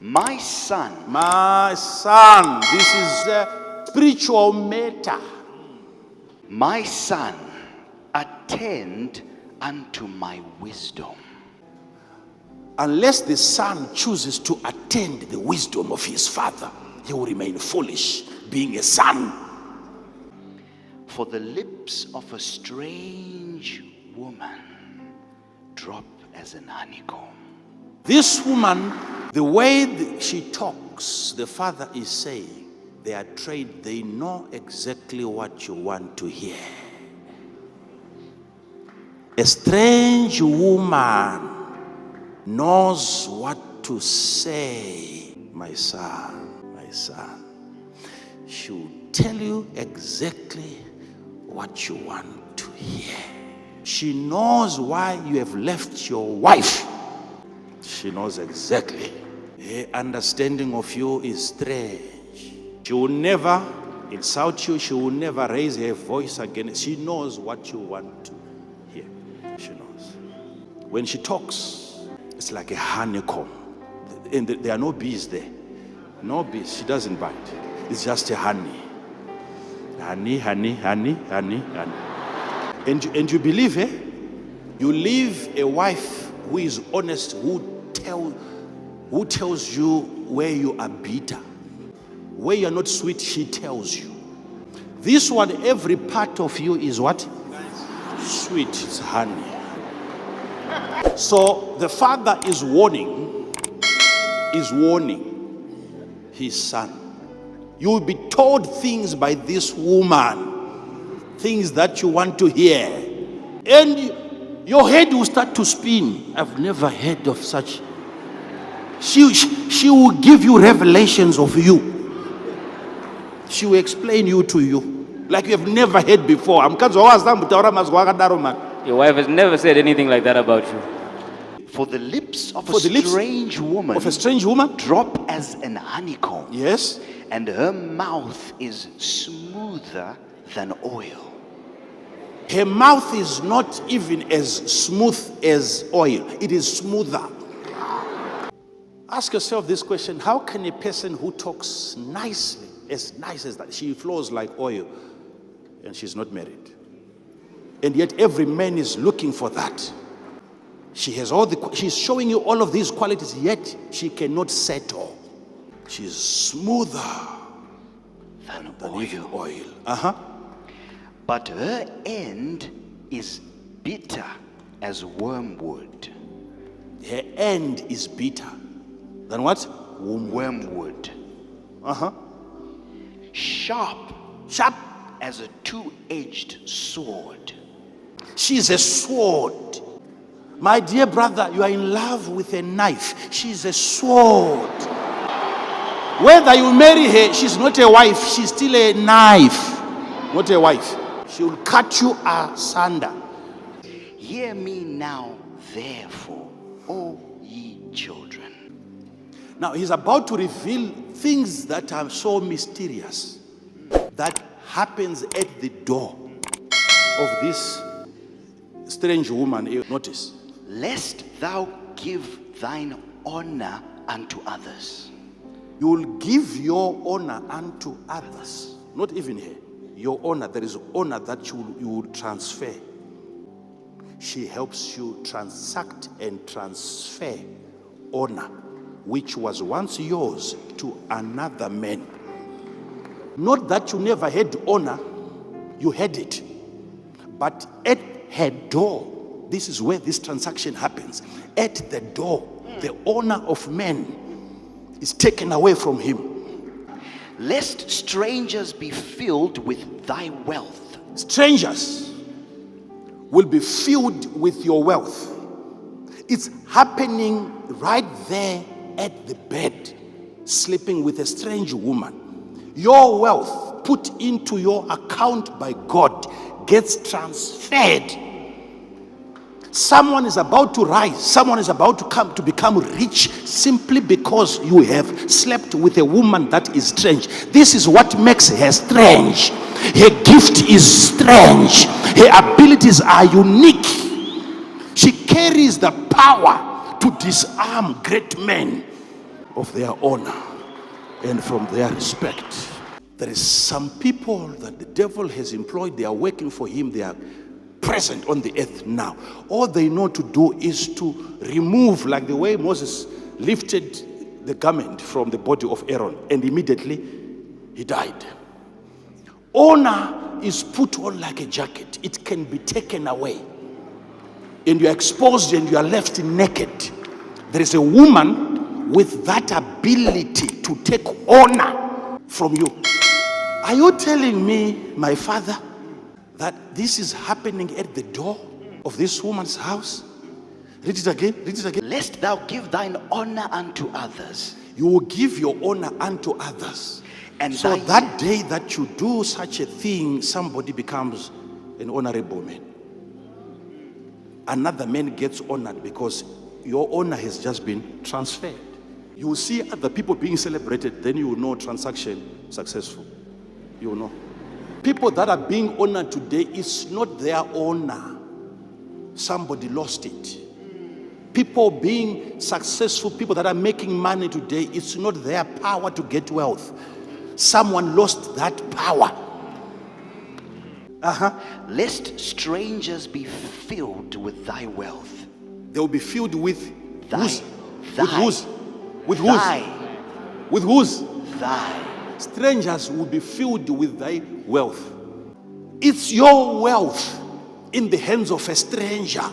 My son. My son. This is a spiritual matter. My son, attend unto my wisdom. Unless the son chooses to attend the wisdom of his father, he will remain foolish, being a son. For the lips of a strange woman drop as an honeycomb. This woman, the way she talks, the father is saying, they are trained, they know exactly what you want to hear. A strange woman knows what to say. My son, she will tell you exactly what you want to hear. She knows why you have left your wife. She knows exactly. Her understanding of you is strange. She will never insult you. She will never raise her voice against. She knows what you want to hear. She knows. When she talks, it's like a honeycomb. And there are no bees there. No bees. She doesn't bite. It's just a honey. Honey, honey, honey, honey, honey. And you believe her? You leave a wife who is honest, who tells you where you are bitter. Where you are not sweet, she tells you. This one, every part of you is what? Sweet. It's honey. So the father is warning his son. You will be told things by this woman, things that you want to hear. And your head will start to spin. I've never heard of such. She will give you revelations of you. She will explain you to you like you have never heard before. Your wife has never said anything like that about you. For the lips of a strange woman drop as an honeycomb. Yes. And her mouth is smoother than oil. Her mouth is not even as smooth as oil. It is smoother. Ask yourself this question. How can a person who talks nicely, as nice as that, she flows like oil, and she's not married? And yet every man is looking for that. She has she's showing you all of these qualities, yet she cannot settle. She's smoother than oil. But her end is bitter as wormwood. Her end is bitter than what? Wormwood. Sharp as a two-edged sword. She's a sword. My dear brother, you are in love with a knife. She's a sword. Whether you marry her, she's not a wife. She's still a knife. Not a wife. She will cut you asunder. Hear me now, therefore, O ye children. Now he's about to reveal things that are so mysterious that happens at the door of this strange woman. Notice. Lest thou give thine honor unto others. You will give your honor unto others. Not even her. Your honor, there is honor that you will transfer. She helps you transact and transfer honor, which was once yours, to another man. Not that you never had honor, you had it. But at her door, this is where this transaction happens. At the door, the honor of man is taken away from him. Lest strangers be filled with thy wealth. Strangers will be filled with your wealth. It's happening right there at the bed, sleeping with a strange woman. Your wealth put into your account by God gets transferred. Someone is about to rise. Someone is about to come to become rich simply because you have slept with a woman that is strange. This is what makes her strange. Her gift is strange. Her abilities are unique. She carries the power to disarm great men. of their honor and from their respect. There is some people that the devil has employed, they are working for him, they are present on the earth now. All they know to do is to remove, like the way Moses lifted the garment from the body of Aaron and immediately he died. Honor is put on like a jacket. It can be taken away. And you are exposed and you are left naked. There is a woman with that ability to take honor from you. Are you telling me, my father, that this is happening at the door of this woman's house? Read it again. Read it again. Lest thou give thine honor unto others. You will give your honor unto others. And so that day that you do such a thing, somebody becomes an honorable man. Another man gets honored because your honor has just been transferred. You will see other people being celebrated, then you will know transaction successful. You will know. People that are being honored today, it's not their honor. Somebody lost it. People being successful, people that are making money today, it's not their power to get wealth. Someone lost that power. Lest strangers be filled with thy wealth. They will be filled with whose? Thy. With whose? With whose? Thy. With whose? Thy. Strangers will be filled with thy wealth. It's your wealth in the hands of a stranger.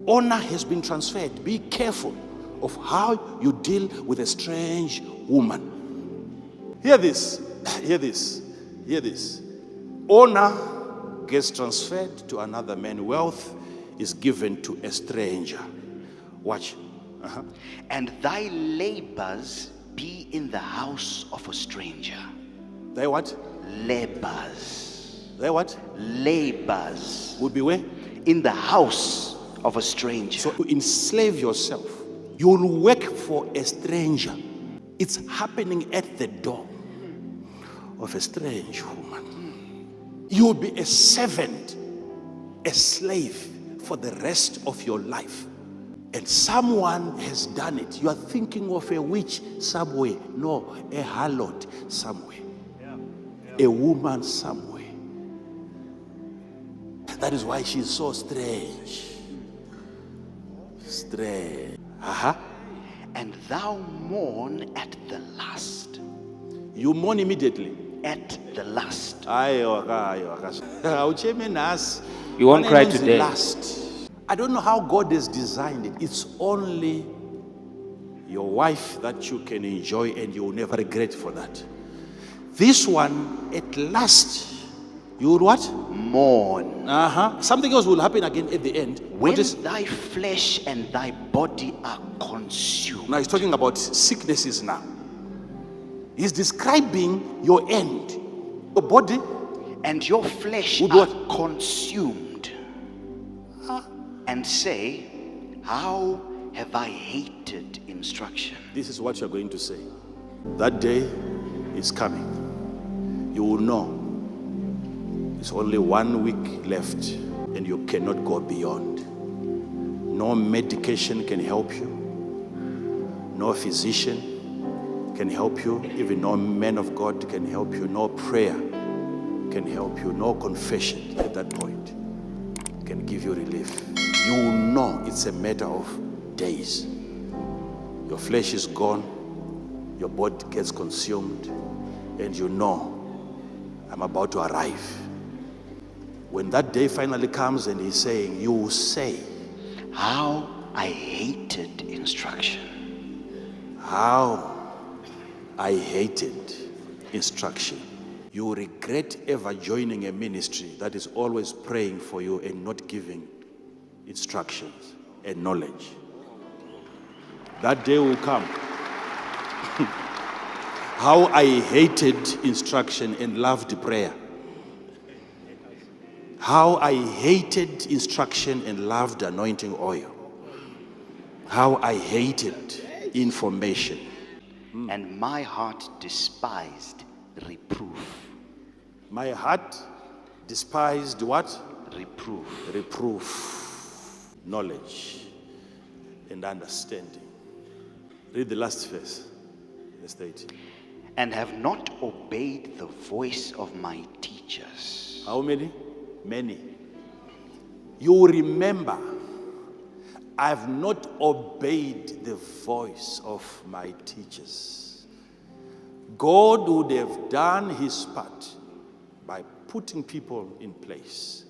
Honor has been transferred. Be careful of how you deal with a strange woman. Hear this. Hear this. Hear this. Honor gets transferred to another man. Wealth is given to a stranger. Watch. And thy labors be in the house of a stranger. Thy what? Labors. Thy what? Labors. Would be where? In the house of a stranger. So you enslave yourself. You will work for a stranger. It's happening at the door of a strange woman. You will be a servant, a slave for the rest of your life. And someone has done it. You are thinking of a witch somewhere. No, a harlot somewhere. A woman somewhere. That is why she's so strange. Strange. And thou mourn at the last. You mourn immediately. At the last. You won't cry today. Last. I don't know how God has designed it. It's only your wife that you can enjoy and you will never regret for that. This one, at last, you will what? Mourn. Something else will happen again at the end. When thy flesh and thy body are consumed. Now he's talking about sicknesses now. He's describing your end. Your body and your flesh are consumed. And say, how have I hated instruction? This is what you're going to say. That day is coming. You will know. It's only 1 week left and you cannot go beyond. No medication can help you. No physician can help you. Even no man of God can help you. No prayer can help you. No confession at that point can give you relief. You will know it's a matter of days. Your flesh is gone. Your body gets consumed. And you know, I'm about to arrive. When that day finally comes and he's saying, you will say, how I hated instruction. How I hated instruction. You will regret ever joining a ministry that is always praying for you and not giving instructions and knowledge. That day will come. How I hated instruction and loved prayer. How I hated instruction and loved anointing oil. How I hated information. And my heart despised reproof. My heart despised what? Reproof. Reproof. Knowledge and understanding. Read the last verse. Verse 18. And have not obeyed the voice of my teachers. How many? Many. You remember, I've not obeyed the voice of my teachers. God would have done his part by putting people in place.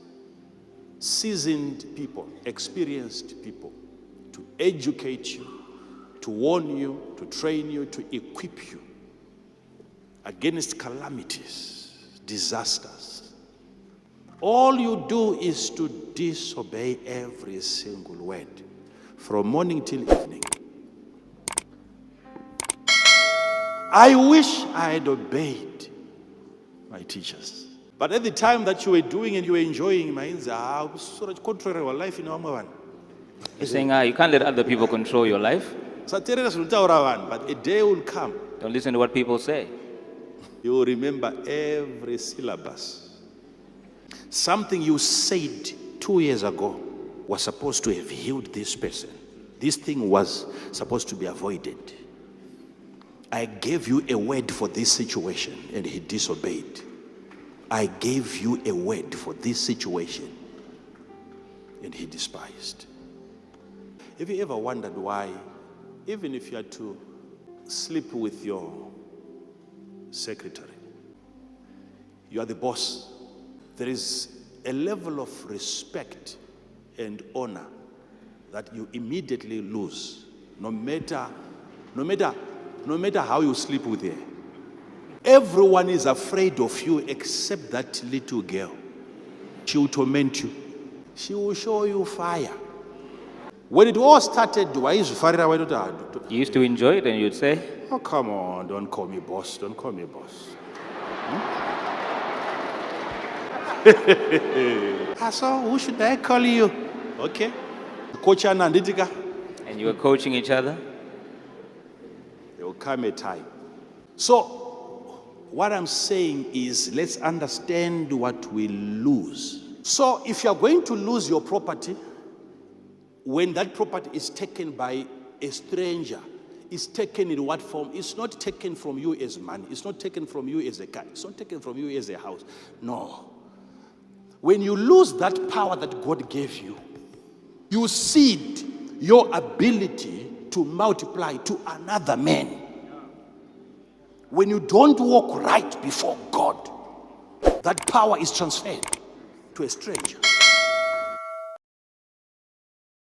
Seasoned people, experienced people, to educate you, to warn you, to train you, to equip you against calamities, disasters. All you do is to disobey every single word, from morning till evening. I wish I had obeyed my teachers. But at the time that you were doing and you were enjoying, contrary to life in our You're saying, you can't let other people control your life. but a day will come. Don't listen to what people say. You will remember every syllabus. Something you said 2 years ago was supposed to have healed this person. This thing was supposed to be avoided. I gave you a word for this situation and he disobeyed. I gave you a word for this situation and he despised. Have you ever wondered why, even if you had to sleep with your secretary, you are the boss, there is a level of respect and honor that you immediately lose, no matter how you sleep with her. Everyone is afraid of you except that little girl. She will torment you. She will show you fire. When it all started, You used to enjoy it and you'd say, oh, come on, don't call me boss, don't call me boss. So who should I call you? Okay. Coach Ananditika. and you were coaching each other. There will come a time. So, what I'm saying is, let's understand what we lose. So, if you're going to lose your property, when that property is taken by a stranger, it's taken in what form? It's not taken from you as money. It's not taken from you as a car. It's not taken from you as a house. No. When you lose that power that God gave you, you cede your ability to multiply to another man. When you don't walk right before God, that power is transferred to a stranger.